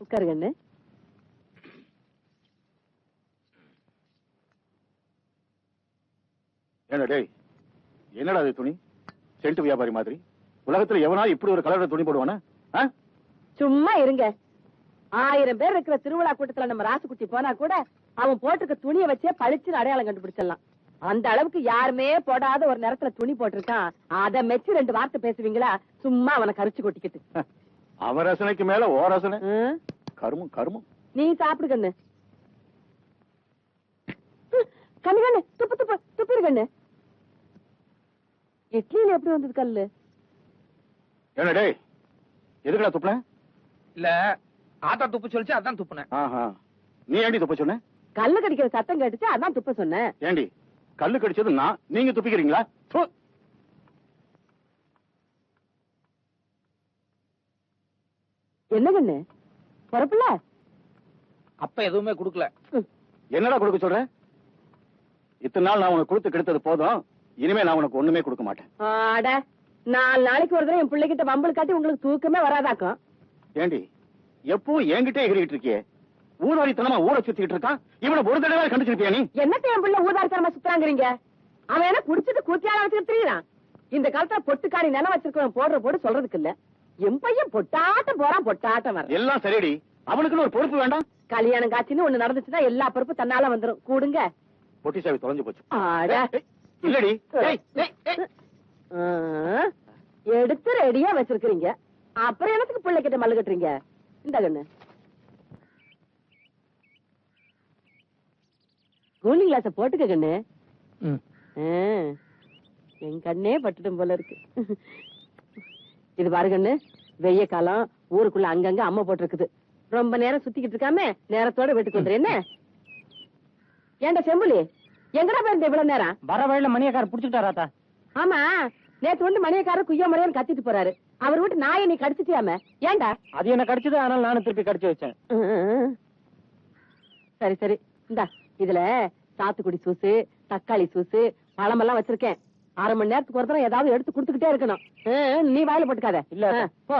உட்காருங்க. என்னடா அது துணி? சென்ட் வியாபாரி மாதிரி உலகத்துல எவனா இப்படி ஒரு கலர்ல துணி போடுவானா? சும்மா இருங்க. 1000 பேர் இருக்கிற திருவிழா கூட்டத்துல நம்ம ராசுக்குட்டி போனா கூட அவன் போட்டிருக்க துணியை வச்சே பளிச்சுன்னு அடையாளம் கண்டுபிடிச்சிடலாம். அந்த அளவுக்கு யாருமே போடாத ஒரு நேரத்துல துணி போட்டிருக்கான். அத மெச்சு 2 வார்த்தை பேசுவீங்களா? சும்மா அவனை கரிச்சு கொட்டிக்கிட்டு. அவன் ரசனைக்கு மேல ஓ ரசனை. கருமம் கருமம். நீ சாப்பிடு கண்ணு. கண்ணு கண்ணு துப்பு துப்பு துப்பிரு கண்ணு. இட்லியில எப்படி வந்தது கல்லு? என்ன டேய், எதுக்குடா துப்புன? இல்ல ஆத்தா துப்பு சொல்லிச்சு, அதான் துப்புனேன். நீ ஏண்டி துப்ப சொன்ன? கல்லு கடிக்கிற சத்தம் கேட்டுச்சு, அதான் துப்ப சொன்னேன். ஏண்டி கல்லு கடிச்சது நான், நீங்க துப்பிக்கிறீங்களா? என்ன கண்ணு பொறப்புல? அப்ப எதுவுமே குடுக்கல. என்னடா கொடுக்க சொல்ற? இத்தனை நாள் நான் உனக்கு கொடுத்து கெடுத்தது போதும். இனிமே நான் உனக்கு ஒண்ணுமே கொடுக்க மாட்டேன். ஆட 4 நாளைக்கு ஒரு தடவை என் பிள்ளைகிட்ட வம்பல் காட்டி உங்களுக்கு தூக்கமே வராதாக்கும். ஏண்டி எப்பவும் என்கிட்டே எகிரிட்டு இருக்கியே? ஊதாரித்தனமா ஊரை சுத்திட்டு இருக்கான். இவனை ஒரு தடவை கண்டுச்சிருப்பியா நீ? என்னத்த என் பிள்ளை ஊதாரித்தனமா சுத்துறாங்கிறீங்க? அவன் என்ன குடிச்சிட்டு கூத்தியால வச்சுட்டு திரியறான். இந்த காலத்துல பொட்டுக்காணி நிலம் வச்சிருக்கவன் போடுற போடு சொல்றதுக்கு இல்ல. என் பையன் பொட்டாட்டம் போறான், பொட்டாட்டம் வர. எல்லாம் சரிடி, அவனுக்குன்னு ஒரு பொறுப்பு வேண்டாம்? கல்யாணம் காட்சின்னு ஒண்ணு நடந்துச்சுன்னா எல்லா பொறுப்பு தன்னால வந்துரும். கூடுங்க. பொட்டி சாவி தொலைஞ்சு போச்சு. இல்லடி எடுத்து ரெடியா வச்சிருக்கீங்க. அப்புறம் எனக்கு பிள்ளை கிட்ட மல்லு கட்டுறீங்க. இந்த கண்ணு கூலிங் கிளாஸ போட்டுக்க கண்ணு. என் கண்ணே பட்டுட்டும் போல இருக்கு. இது பாரு கண்ணு, வெய்ய காலம், ஊருக்குள்ள அங்கங்க அம்மா போட்டிருக்குது. ரொம்ப நேரம் சுத்திக்கிட்டு இருக்காம நேரத்தோட வீட்டுக்கு வந்துரு. என்ன ஏண்டா செம்புலி, எங்கடா போயிருந்த இவ்வளவு நேரம்? வர வழியில மணியக்காரர் புடிச்சுட்டாராத்தா? ஆமா, நேத்து வந்து மணியக்காரர் குய்யா முறையான்னு கத்திட்டு போறாரு. அவர் வீட்டு நாயை நீ கடிச்சிட்டியாம? ஏண்டா? அது என்ன கடிச்சது, அதனால நானும் திருப்பி கடிச்சு வச்சேன். சரி சரி, இந்தா இதுல சாத்துக்குடி சூசு, தக்காளி சூசு, பழமெல்லாம் வச்சிருக்கேன். 1/2 மணி நேரத்துக்கு ஒரு தடவை ஏதாவது எடுத்து குடுத்துக்கிட்டே இருக்கணும். நீ வாயில போட்டுக்காத. இல்ல போ.